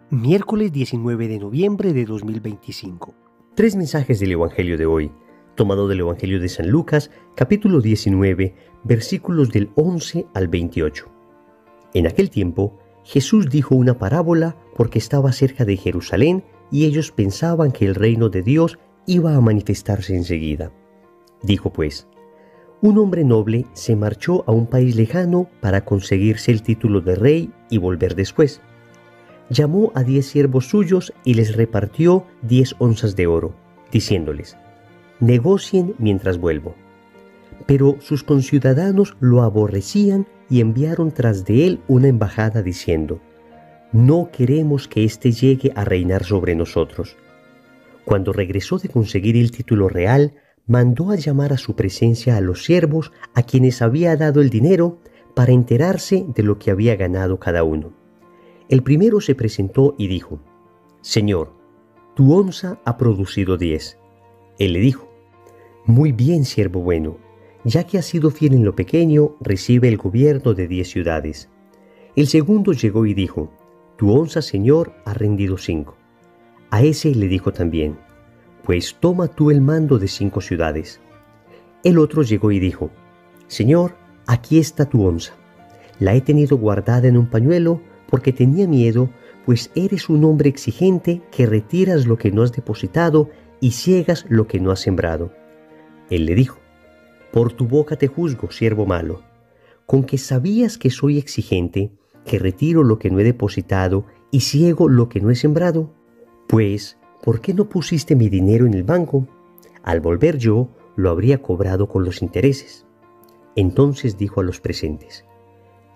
Miércoles 19 de noviembre de 2025. Tres mensajes del Evangelio de hoy, tomado del Evangelio de San Lucas, capítulo 19, versículos del 11 al 28. En aquel tiempo, Jesús dijo una parábola porque estaba cerca de Jerusalén y ellos pensaban que el reino de Dios iba a manifestarse enseguida. Dijo pues: un hombre noble se marchó a un país lejano para conseguirse el título de rey y volver después. Llamó a 10 siervos suyos y les repartió 10 onzas de oro, diciéndoles: negocien mientras vuelvo. Pero sus conciudadanos lo aborrecían y enviaron tras de él una embajada diciendo: no queremos que éste llegue a reinar sobre nosotros. Cuando regresó de conseguir el título real, mandó a llamar a su presencia a los siervos a quienes había dado el dinero para enterarse de lo que había ganado cada uno. El primero se presentó y dijo: Señor, tu onza ha producido 10. Él le dijo: muy bien, siervo bueno, ya que has sido fiel en lo pequeño, recibe el gobierno de 10 ciudades. El segundo llegó y dijo: tu onza, Señor, ha rendido 5. A ese le dijo también: pues toma tú el mando de 5 ciudades. El otro llegó y dijo: Señor, aquí está tu onza. La he tenido guardada en un pañuelo porque tenía miedo, pues eres un hombre exigente que retiras lo que no has depositado y ciegas lo que no has sembrado. Él le dijo: por tu boca te juzgo, siervo malo. Con que sabías que soy exigente, que retiro lo que no he depositado y ciego lo que no he sembrado. Pues, ¿por qué no pusiste mi dinero en el banco? Al volver yo, lo habría cobrado con los intereses. Entonces dijo a los presentes: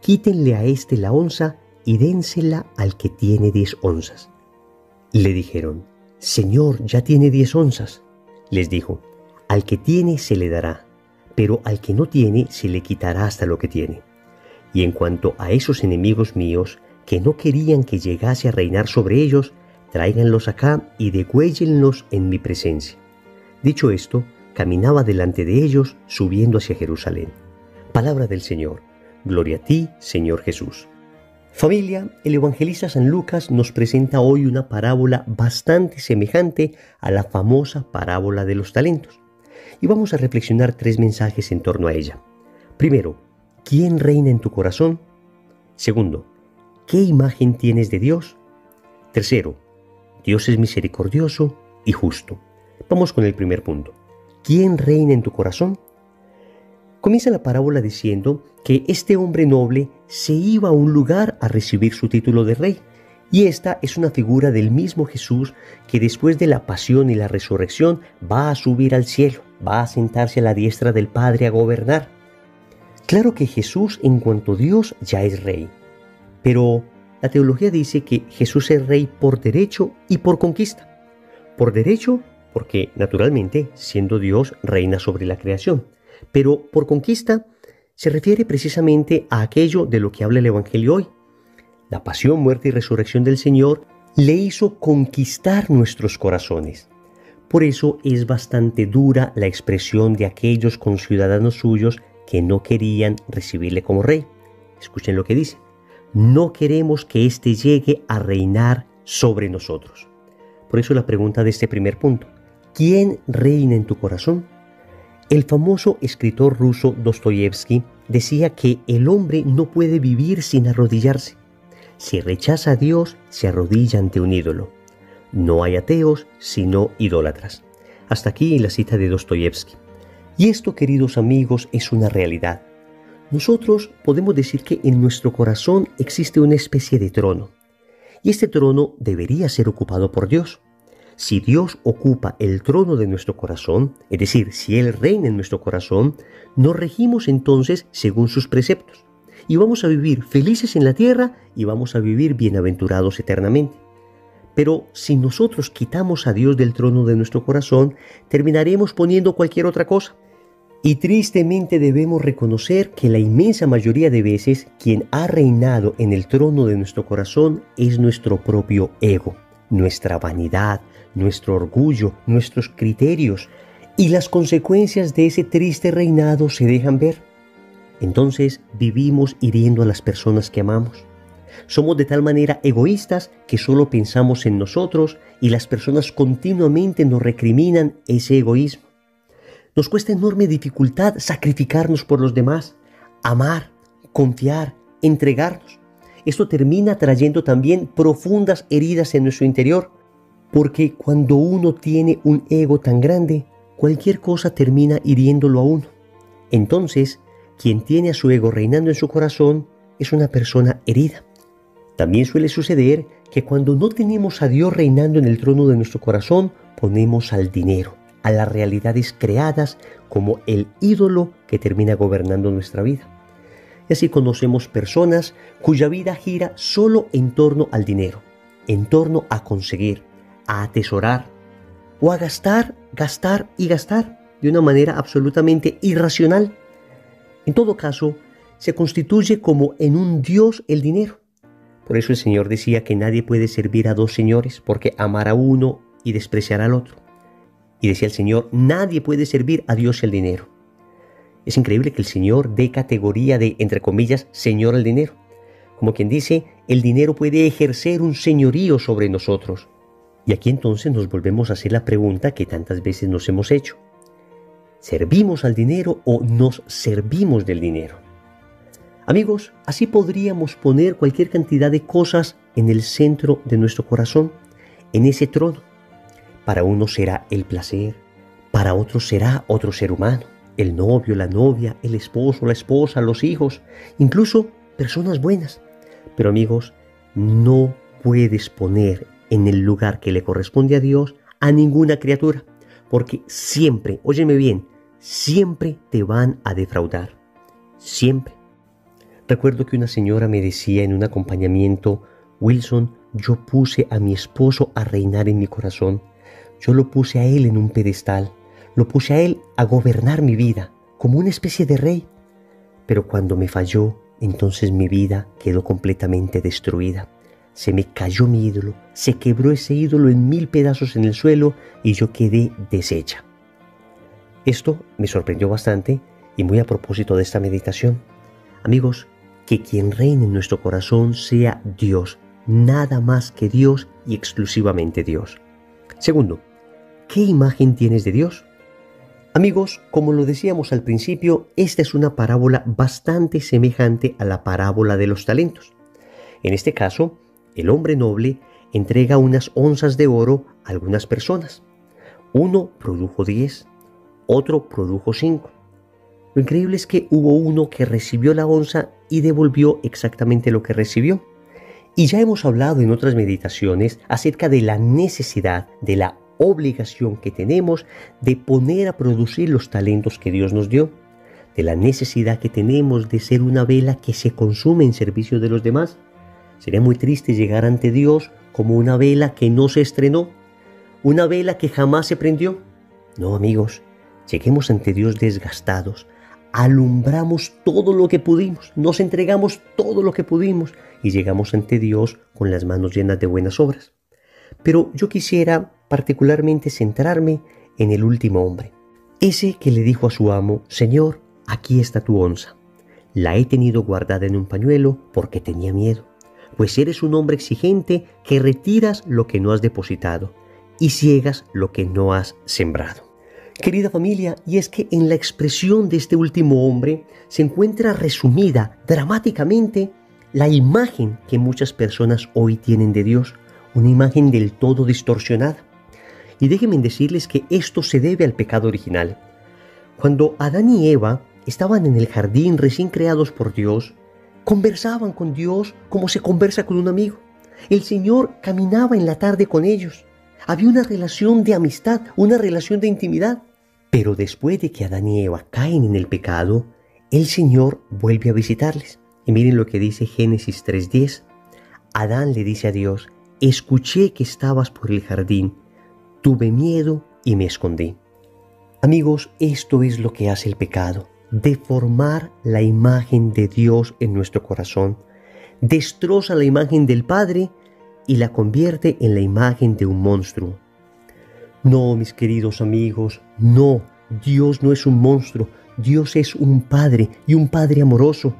quítenle a este la onza y dénsela al que tiene 10 onzas. Le dijeron: Señor, ya tiene 10 onzas. Les dijo: al que tiene se le dará, pero al que no tiene se le quitará hasta lo que tiene. Y en cuanto a esos enemigos míos, que no querían que llegase a reinar sobre ellos, tráiganlos acá y degüéllenlos en mi presencia. Dicho esto, caminaba delante de ellos, subiendo hacia Jerusalén. Palabra del Señor. Gloria a ti, Señor Jesús. Familia, el evangelista San Lucas nos presenta hoy una parábola bastante semejante a la famosa parábola de los talentos. Y vamos a reflexionar 3 mensajes en torno a ella. Primero, ¿quién reina en tu corazón? Segundo, ¿qué imagen tienes de Dios? Tercero, Dios es misericordioso y justo. Vamos con el primer punto. ¿Quién reina en tu corazón? Comienza la parábola diciendo que este hombre noble se iba a un lugar a recibir su título de rey. Y esta es una figura del mismo Jesús que después de la pasión y la resurrección va a subir al cielo, va a sentarse a la diestra del Padre a gobernar. Claro que Jesús, en cuanto Dios, ya es rey. Pero la teología dice que Jesús es rey por derecho y por conquista. Por derecho, porque naturalmente, siendo Dios, reina sobre la creación. Pero por conquista se refiere precisamente a aquello de lo que habla el Evangelio hoy. La pasión, muerte y resurrección del Señor le hizo conquistar nuestros corazones. Por eso es bastante dura la expresión de aquellos conciudadanos suyos que no querían recibirle como rey. Escuchen lo que dice: no queremos que éste llegue a reinar sobre nosotros. Por eso la pregunta de este primer punto: ¿quién reina en tu corazón? El famoso escritor ruso Dostoyevsky decía que el hombre no puede vivir sin arrodillarse. Si rechaza a Dios, se arrodilla ante un ídolo. No hay ateos, sino idólatras. Hasta aquí la cita de Dostoyevsky. Y esto, queridos amigos, es una realidad. Nosotros podemos decir que en nuestro corazón existe una especie de trono. Y este trono debería ser ocupado por Dios. Si Dios ocupa el trono de nuestro corazón, es decir, si Él reina en nuestro corazón, nos regimos entonces según sus preceptos. Y vamos a vivir felices en la tierra y vamos a vivir bienaventurados eternamente. Pero si nosotros quitamos a Dios del trono de nuestro corazón, terminaremos poniendo cualquier otra cosa. Y tristemente debemos reconocer que la inmensa mayoría de veces quien ha reinado en el trono de nuestro corazón es nuestro propio ego, nuestra vanidad, nuestro orgullo, nuestros criterios, y las consecuencias de ese triste reinado se dejan ver. Entonces vivimos hiriendo a las personas que amamos. Somos de tal manera egoístas que solo pensamos en nosotros y las personas continuamente nos recriminan ese egoísmo. Nos cuesta enorme dificultad sacrificarnos por los demás, amar, confiar, entregarnos. Esto termina trayendo también profundas heridas en nuestro interior, porque cuando uno tiene un ego tan grande, cualquier cosa termina hiriéndolo a uno. Entonces, quien tiene a su ego reinando en su corazón es una persona herida. También suele suceder que cuando no tenemos a Dios reinando en el trono de nuestro corazón, ponemos al dinero, a las realidades creadas como el ídolo que termina gobernando nuestra vida. Y así conocemos personas cuya vida gira solo en torno al dinero, en torno a conseguir, a atesorar o a gastar, gastar y gastar de una manera absolutamente irracional. En todo caso, se constituye como en un Dios el dinero. Por eso el Señor decía que nadie puede servir a dos señores, porque amará a uno y despreciará al otro. Y decía el Señor, nadie puede servir a Dios y al dinero. Es increíble que el Señor dé categoría de, entre comillas, Señor al dinero. Como quien dice, el dinero puede ejercer un señorío sobre nosotros. Y aquí entonces nos volvemos a hacer la pregunta que tantas veces nos hemos hecho. ¿Servimos al dinero o nos servimos del dinero? Amigos, así podríamos poner cualquier cantidad de cosas en el centro de nuestro corazón, en ese trono. Para uno será el placer, para otros será otro ser humano, el novio, la novia, el esposo, la esposa, los hijos, incluso personas buenas. Pero amigos, no puedes poner en el lugar que le corresponde a Dios a ninguna criatura, porque siempre, óyeme bien, siempre te van a defraudar, siempre. Recuerdo que una señora me decía en un acompañamiento, Wilson, yo puse a mi esposo a reinar en mi corazón, yo lo puse a él en un pedestal, lo puse a él a gobernar mi vida, como una especie de rey. Pero cuando me falló, entonces mi vida quedó completamente destruida. Se me cayó mi ídolo, se quebró ese ídolo en 1000 pedazos en el suelo y yo quedé deshecha. Esto me sorprendió bastante y muy a propósito de esta meditación. Amigos, que quien reine en nuestro corazón sea Dios, nada más que Dios y exclusivamente Dios. Segundo, ¿qué imagen tienes de Dios? Amigos, como lo decíamos al principio, esta es una parábola bastante semejante a la parábola de los talentos. En este caso, el hombre noble entrega unas onzas de oro a algunas personas. Uno produjo 10, otro produjo 5. Lo increíble es que hubo uno que recibió la onza y devolvió exactamente lo que recibió. Y ya hemos hablado en otras meditaciones acerca de la necesidad, de la obligación que tenemos de poner a producir los talentos que Dios nos dio, de la necesidad que tenemos de ser una vela que se consume en servicio de los demás. Sería muy triste llegar ante Dios como una vela que no se estrenó, una vela que jamás se prendió. No, amigos, lleguemos ante Dios desgastados, alumbramos todo lo que pudimos, nos entregamos todo lo que pudimos y llegamos ante Dios con las manos llenas de buenas obras. Pero yo quisiera particularmente centrarme en el último hombre, ese que le dijo a su amo, Señor, aquí está tu onza. La he tenido guardada en un pañuelo porque tenía miedo, pues eres un hombre exigente que retiras lo que no has depositado y ciegas lo que no has sembrado. Querida familia, y es que en la expresión de este último hombre se encuentra resumida dramáticamente la imagen que muchas personas hoy tienen de Dios, una imagen del todo distorsionada. Y déjenme decirles que esto se debe al pecado original. Cuando Adán y Eva estaban en el jardín recién creados por Dios, conversaban con Dios como se conversa con un amigo. El Señor caminaba en la tarde con ellos. Había una relación de amistad, una relación de intimidad. Pero después de que Adán y Eva caen en el pecado, el Señor vuelve a visitarles. Y miren lo que dice Génesis 3:10. Adán le dice a Dios, escuché que estabas por el jardín, tuve miedo y me escondí. Amigos, esto es lo que hace el pecado, deformar la imagen de Dios en nuestro corazón. Destroza la imagen del Padre y la convierte en la imagen de un monstruo. No, mis queridos amigos, no, Dios no es un monstruo, Dios es un Padre y un Padre amoroso.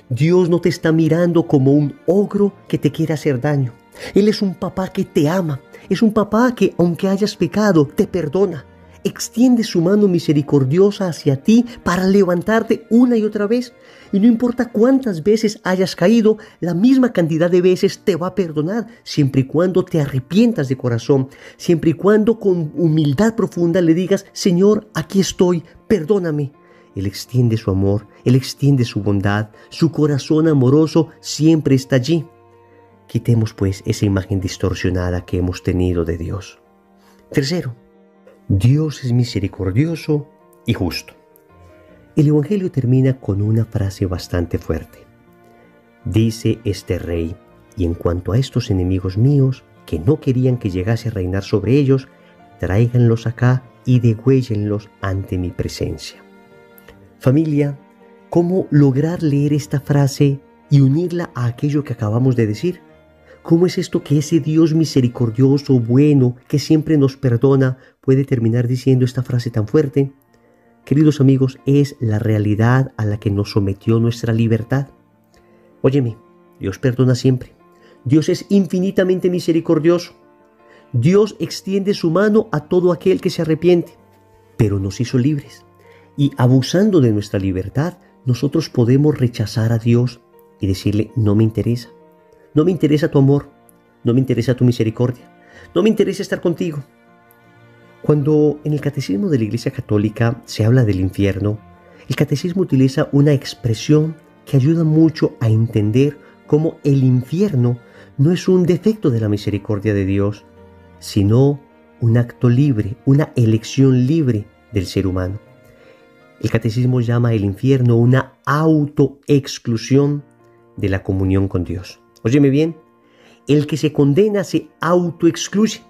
Dios no te está mirando como un ogro que te quiere hacer daño. Él es un papá que te ama. Es un papá que, aunque hayas pecado, te perdona. Extiende su mano misericordiosa hacia ti para levantarte una y otra vez. Y no importa cuántas veces hayas caído, la misma cantidad de veces te va a perdonar, siempre y cuando te arrepientas de corazón, siempre y cuando con humildad profunda le digas: Señor, aquí estoy, perdóname. Él extiende su amor, Él extiende su bondad, su corazón amoroso siempre está allí. Quitemos pues esa imagen distorsionada que hemos tenido de Dios. Tercero, Dios es misericordioso y justo. El Evangelio termina con una frase bastante fuerte. Dice este rey: y en cuanto a estos enemigos míos, que no querían que llegase a reinar sobre ellos, tráiganlos acá y degüéllenlos ante mi presencia. Familia, ¿cómo lograr leer esta frase y unirla a aquello que acabamos de decir? ¿Cómo es esto que ese Dios misericordioso, bueno, que siempre nos perdona, puede terminar diciendo esta frase tan fuerte? Queridos amigos, es la realidad a la que nos sometió nuestra libertad. Óyeme, Dios perdona siempre. Dios es infinitamente misericordioso. Dios extiende su mano a todo aquel que se arrepiente, pero nos hizo libres. Y abusando de nuestra libertad, nosotros podemos rechazar a Dios y decirle: no me interesa. No me interesa tu amor, no me interesa tu misericordia, no me interesa estar contigo. Cuando en el Catecismo de la Iglesia Católica se habla del infierno, el Catecismo utiliza una expresión que ayuda mucho a entender cómo el infierno no es un defecto de la misericordia de Dios, sino un acto libre, una elección libre del ser humano. El Catecismo llama el infierno una autoexclusión de la comunión con Dios. Óyeme bien, el que se condena se autoexcluye.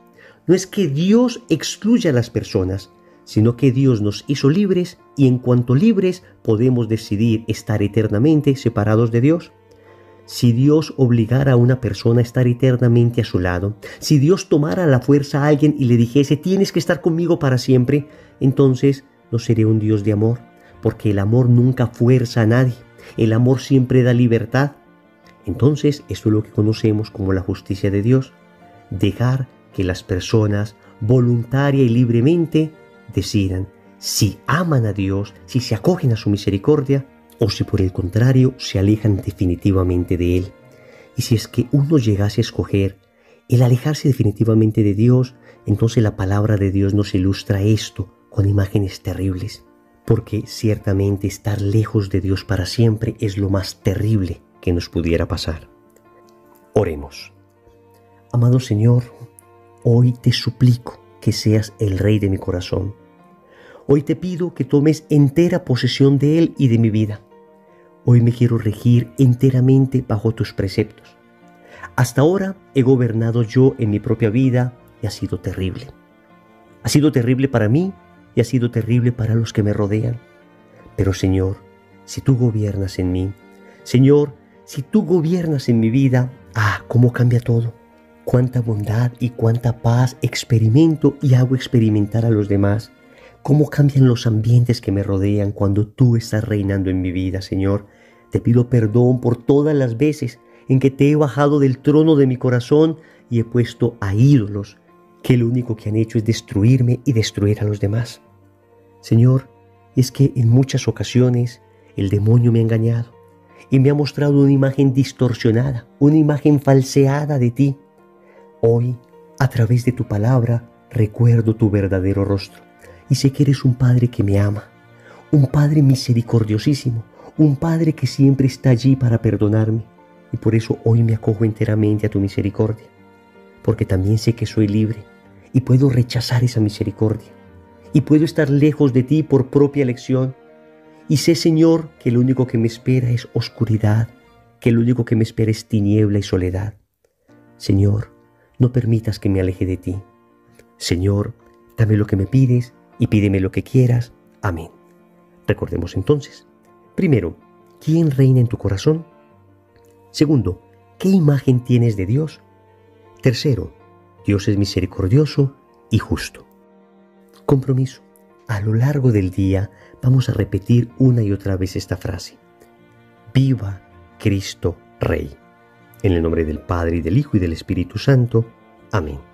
No es que Dios excluya a las personas, sino que Dios nos hizo libres y en cuanto libres podemos decidir estar eternamente separados de Dios. Si Dios obligara a una persona a estar eternamente a su lado, si Dios tomara a la fuerza a alguien y le dijese: tienes que estar conmigo para siempre, entonces no sería un Dios de amor, porque el amor nunca fuerza a nadie, el amor siempre da libertad. Entonces, esto es lo que conocemos como la justicia de Dios, dejar que las personas voluntaria y libremente decidan si aman a Dios, si se acogen a su misericordia o si por el contrario se alejan definitivamente de Él. Y si es que uno llegase a escoger el alejarse definitivamente de Dios, entonces la palabra de Dios nos ilustra esto con imágenes terribles, porque ciertamente estar lejos de Dios para siempre es lo más terrible que nos pudiera pasar. Oremos. Amado Señor, hoy te suplico que seas el Rey de mi corazón. Hoy te pido que tomes entera posesión de él y de mi vida. Hoy me quiero regir enteramente bajo tus preceptos. Hasta ahora he gobernado yo en mi propia vida y ha sido terrible. Ha sido terrible para mí y ha sido terrible para los que me rodean. Pero Señor, si tú gobiernas en mí, Señor, si tú gobiernas en mi vida, cómo cambia todo. Cuánta bondad y cuánta paz experimento y hago experimentar a los demás. Cómo cambian los ambientes que me rodean cuando tú estás reinando en mi vida, Señor. Te pido perdón por todas las veces en que te he bajado del trono de mi corazón y he puesto a ídolos que lo único que han hecho es destruirme y destruir a los demás. Señor, es que en muchas ocasiones el demonio me ha engañado y me ha mostrado una imagen distorsionada, una imagen falseada de ti. Hoy, a través de tu palabra, recuerdo tu verdadero rostro y sé que eres un Padre que me ama, un Padre misericordiosísimo, un Padre que siempre está allí para perdonarme, y por eso hoy me acojo enteramente a tu misericordia, porque también sé que soy libre y puedo rechazar esa misericordia y puedo estar lejos de ti por propia elección, y sé, Señor, que lo único que me espera es oscuridad, que lo único que me espera es tiniebla y soledad. Señor, no permitas que me aleje de ti. Señor, dame lo que me pides y pídeme lo que quieras. Amén. Recordemos entonces, primero, ¿quién reina en tu corazón? Segundo, ¿qué imagen tienes de Dios? Tercero, Dios es misericordioso y justo. Compromiso. A lo largo del día vamos a repetir una y otra vez esta frase. Viva Cristo Rey. En el nombre del Padre, y del Hijo, y del Espíritu Santo. Amén.